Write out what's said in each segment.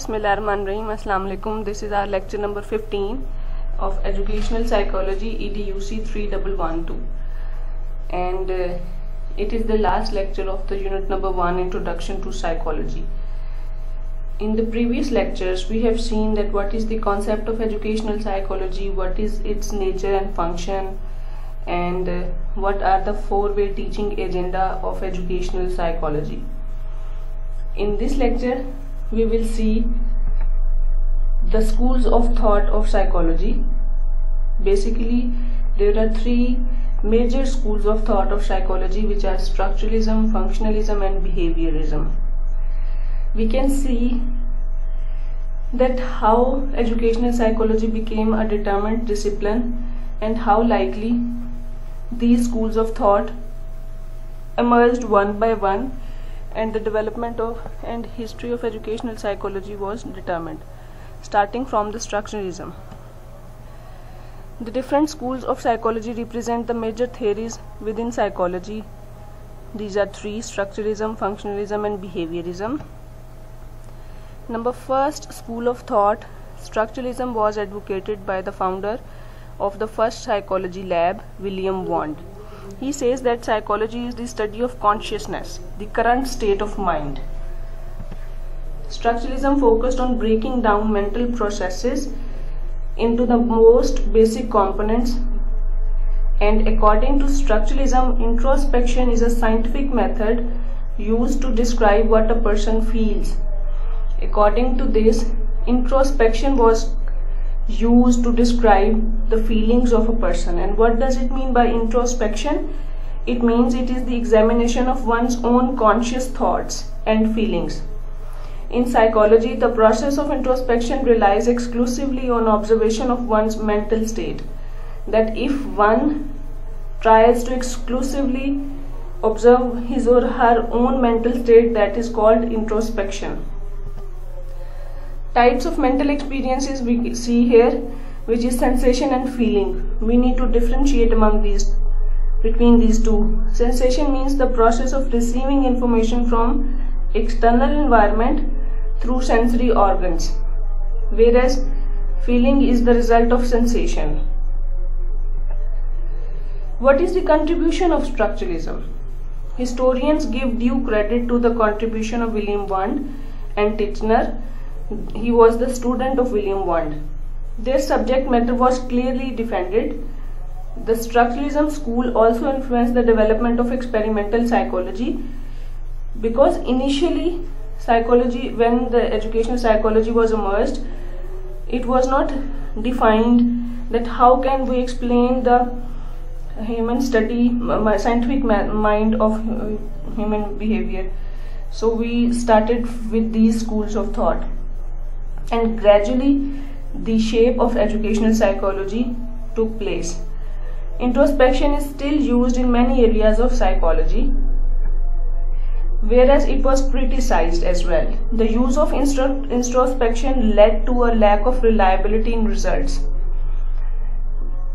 Bismillahirrahmanirrahim. Assalamu alaikum. This is our lecture number 15 of Educational Psychology EDUC 3112, and it is the last lecture of the unit number 1, Introduction to Psychology. In the previous lectures we have seen that what is the concept of educational psychology, what is its nature and function, and what are the four-way teaching agenda of educational psychology. In this lecture we will see the schools of thought of psychology. Basically, there are three major schools of thought of psychology, which are structuralism, functionalism and behaviorism. We can see that how educational psychology became a determined discipline and how likely these schools of thought emerged one by one, and the development of and history of educational psychology was determined, starting from the structuralism. The different schools of psychology represent the major theories within psychology. These are three: structuralism, functionalism and behaviorism. Number first school of thought, structuralism, was advocated by the founder of the first psychology lab, William Wundt. He says that psychology is the study of consciousness, the current state of mind. Structuralism focused on breaking down mental processes into the most basic components, and according to structuralism, introspection is a scientific method used to describe what a person feels. According to this, introspection was used to describe the feelings of a person. And what does it mean by introspection? It means it is the examination of one's own conscious thoughts and feelings. In psychology, the process of introspection relies exclusively on observation of one's mental state. That if one tries to exclusively observe his or her own mental state, that is called introspection. Types of mental experiences we see here, which is sensation and feeling. We need to differentiate between these two. Sensation means the process of receiving information from external environment through sensory organs, whereas feeling is the result of sensation. What is the contribution of structuralism? Historians give due credit to the contribution of William Wundt and Titchener. He was the student of William Wundt. Their subject matter was clearly defended. The structuralism school also influenced the development of experimental psychology, because initially psychology, when the educational psychology was emerged, it was not defined that how can we explain the human study, scientific mind of human behavior. So we started with these schools of thought, and gradually the shape of educational psychology took place. Introspection is still used in many areas of psychology, whereas it was criticized as well. The use of introspection led to a lack of reliability in results.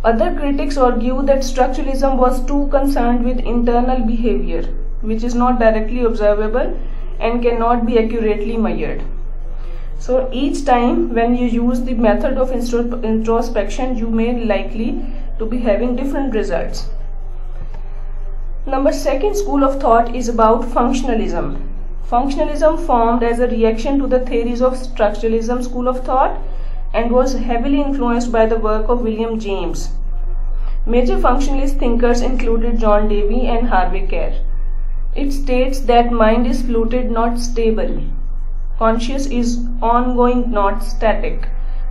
Other critics argue that structuralism was too concerned with internal behavior, which is not directly observable and cannot be accurately measured. So each time when you use the method of introspection, you may likely to be having different results. Second school of thought is about functionalism. Functionalism formed as a reaction to the theories of structuralism school of thought and was heavily influenced by the work of William James. Major functionalist thinkers included John Dewey and Harvey Kerr. It states that mind is fluid, not stable. Conscious is ongoing, not static.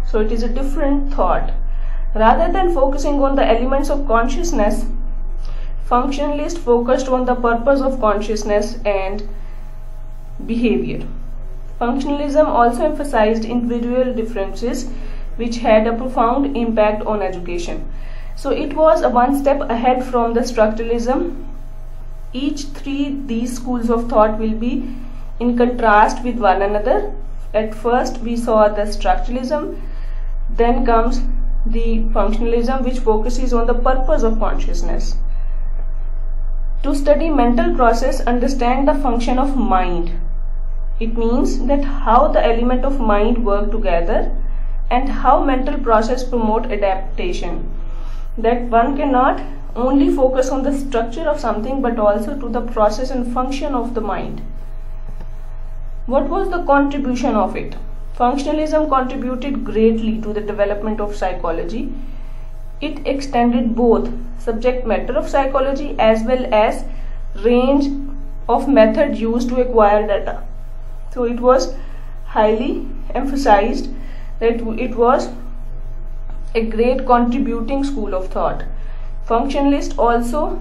So it is a different thought. Rather than focusing on the elements of consciousness, functionalists focused on the purpose of consciousness and behavior. Functionalism also emphasized individual differences, which had a profound impact on education. So it was a one step ahead from the structuralism. These schools of thought will be in contrast with one another. At first we saw the structuralism, then comes the functionalism, which focuses on the purpose of consciousness. To study mental process, understand the function of mind. It means that how the element of mind work together and how mental process promote adaptation. That one cannot only focus on the structure of something but also to the process and function of the mind. What was the contribution of it? Functionalism contributed greatly to the development of psychology. It extended both subject matter of psychology as well as range of method used to acquire data. So it was highly emphasized that it was a great contributing school of thought. Functionalists also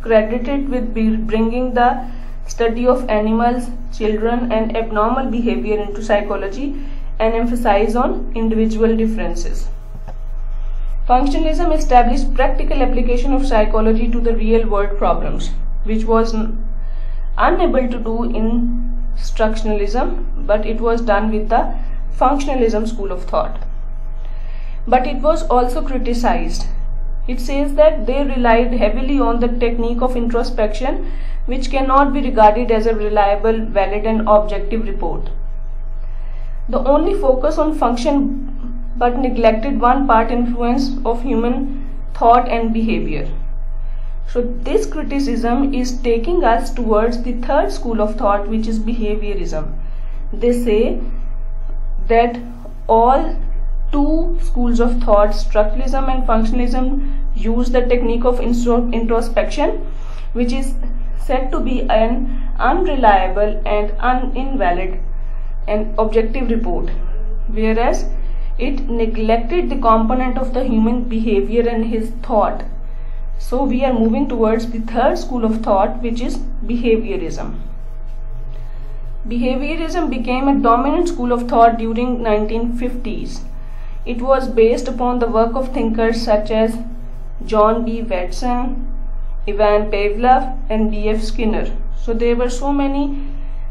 credited with bringing the study of animals, children and abnormal behavior into psychology and emphasize on individual differences. Functionalism established practical application of psychology to the real world problems, which was unable to do in structuralism, but it was done with the functionalism school of thought. But it was also criticized. It says that they relied heavily on the technique of introspection, which cannot be regarded as a reliable, valid and objective report. The only focus on function but neglected one part influence of human thought and behavior. So this criticism is taking us towards the third school of thought, which is behaviorism. They say that all two schools of thought, structuralism and functionalism, use the technique of introspection, which is said to be an unreliable and invalid and objective report, whereas it neglected the component of the human behavior and his thought. So we are moving towards the third school of thought, which is behaviorism. Behaviorism became a dominant school of thought during 1950s. It was based upon the work of thinkers such as John B. Watson, Ivan Pavlov and B.F. Skinner. So there were so many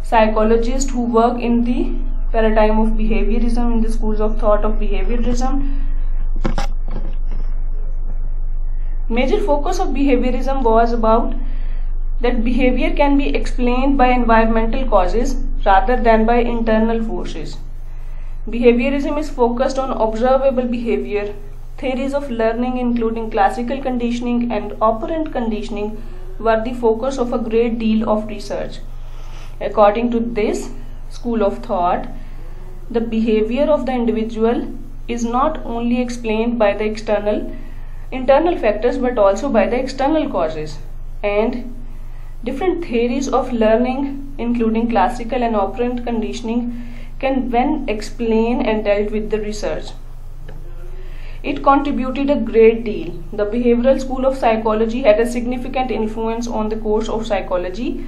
psychologists who work in the paradigm of behaviorism, in the schools of thought of behaviorism. Major focus of behaviorism was about that behavior can be explained by environmental causes rather than by internal forces. Behaviorism is focused on observable behavior. Theories of learning including classical conditioning and operant conditioning were the focus of a great deal of research. According to this school of thought, the behavior of the individual is not only explained by the internal factors but also by the external causes, and different theories of learning including classical and operant conditioning can then explain and dealt with the research. It contributed a great deal. The behavioral school of psychology had a significant influence on the course of psychology,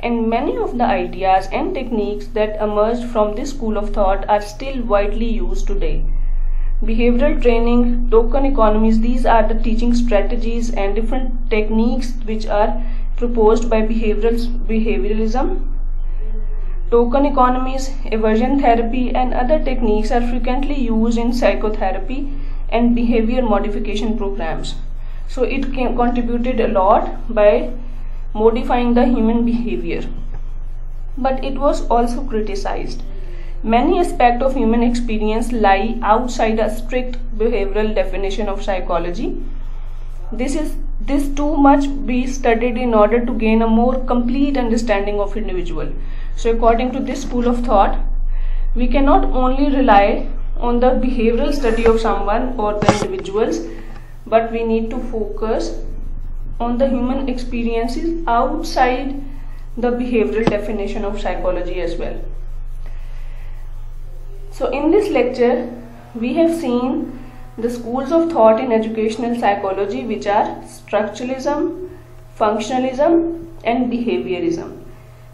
and many of the ideas and techniques that emerged from this school of thought are still widely used today. Behavioral training, token economies, these are the teaching strategies and different techniques which are proposed by behavioralism. Token economies, aversion therapy and other techniques are frequently used in psychotherapy and behavior modification programs. So it contributed a lot by modifying the human behavior. But it was also criticized. Many aspects of human experience lie outside a strict behavioral definition of psychology. This too must be studied in order to gain a more complete understanding of individual. So according to this school of thought, we cannot only rely on the behavioral study of someone or the individuals, but we need to focus on the human experiences outside the behavioral definition of psychology as well. So in this lecture, we have seen the schools of thought in educational psychology, which are structuralism, functionalism and behaviorism.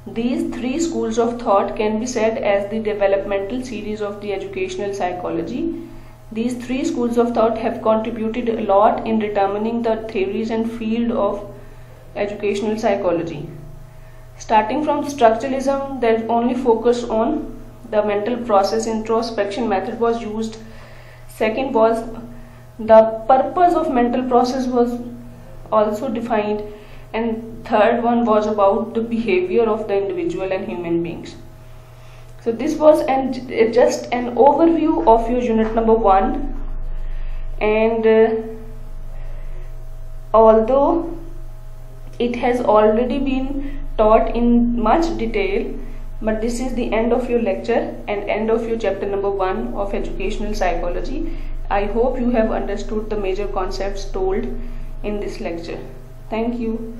These three schools of thought can be said as the developmental series of the educational psychology. These three schools of thought have contributed a lot in determining the theories and field of educational psychology. Starting from structuralism, that only focus on the mental process, introspection method was used. Second was the purpose of mental process was also defined, and third one was about the behavior of the individual and human beings. So this was just an overview of your unit number 1, and although it has already been taught in much detail, but this is the end of your lecture and end of your chapter number 1 of educational psychology. I hope you have understood the major concepts told in this lecture. Thank you.